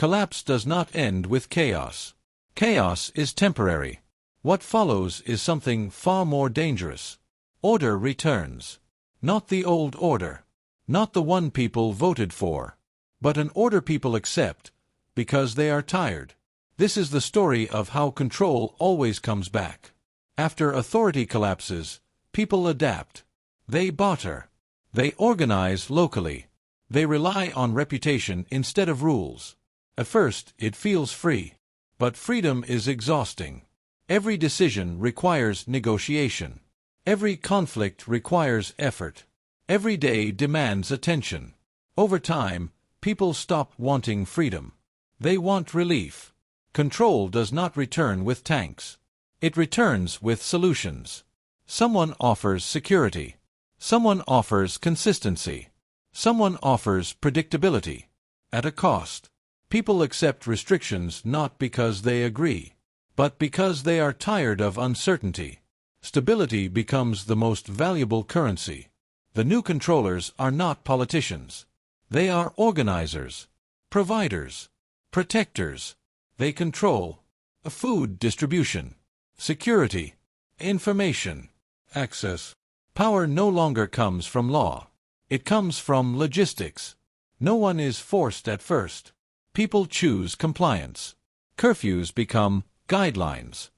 Collapse does not end with chaos. Chaos is temporary. What follows is something far more dangerous. Order returns. Not the old order. Not the one people voted for. But an order people accept, because they are tired. This is the story of how control always comes back. After authority collapses, people adapt. They barter. They organize locally. They rely on reputation instead of rules. At first, it feels free. But freedom is exhausting. Every decision requires negotiation. Every conflict requires effort. Every day demands attention. Over time, people stop wanting freedom. They want relief. Control does not return with tanks. It returns with solutions. Someone offers security. Someone offers consistency. Someone offers predictability. At a cost. People accept restrictions not because they agree, but because they are tired of uncertainty. Stability becomes the most valuable currency. The new controllers are not politicians. They are organizers, providers, protectors. They control food distribution, security, information, access. Power no longer comes from law. It comes from logistics. No one is forced at first. People choose compliance. Curfews become guidelines.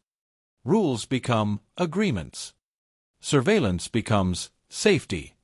Rules become agreements. Surveillance becomes safety.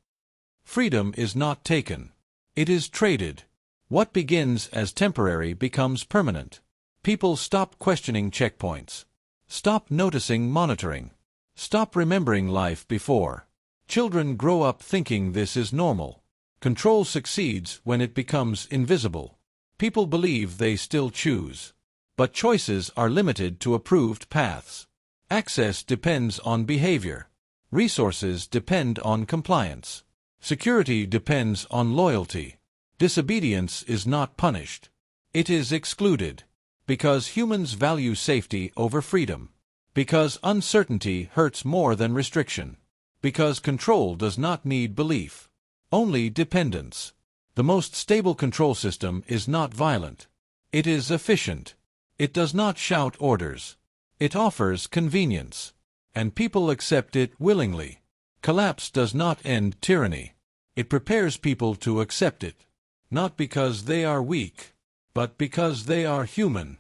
Freedom is not taken. It is traded. What begins as temporary becomes permanent. People stop questioning checkpoints. Stop noticing monitoring. Stop remembering life before. Children grow up thinking this is normal. Control succeeds when it becomes invisible. People believe they still choose. But choices are limited to approved paths. Access depends on behavior. Resources depend on compliance. Security depends on loyalty. Disobedience is not punished. It is excluded. Because humans value safety over freedom. Because uncertainty hurts more than restriction. Because control does not need belief. Only dependence. The most stable control system is not violent. It is efficient. It does not shout orders. It offers convenience. And people accept it willingly. Collapse does not end tyranny. It prepares people to accept it. Not because they are weak, but because they are human.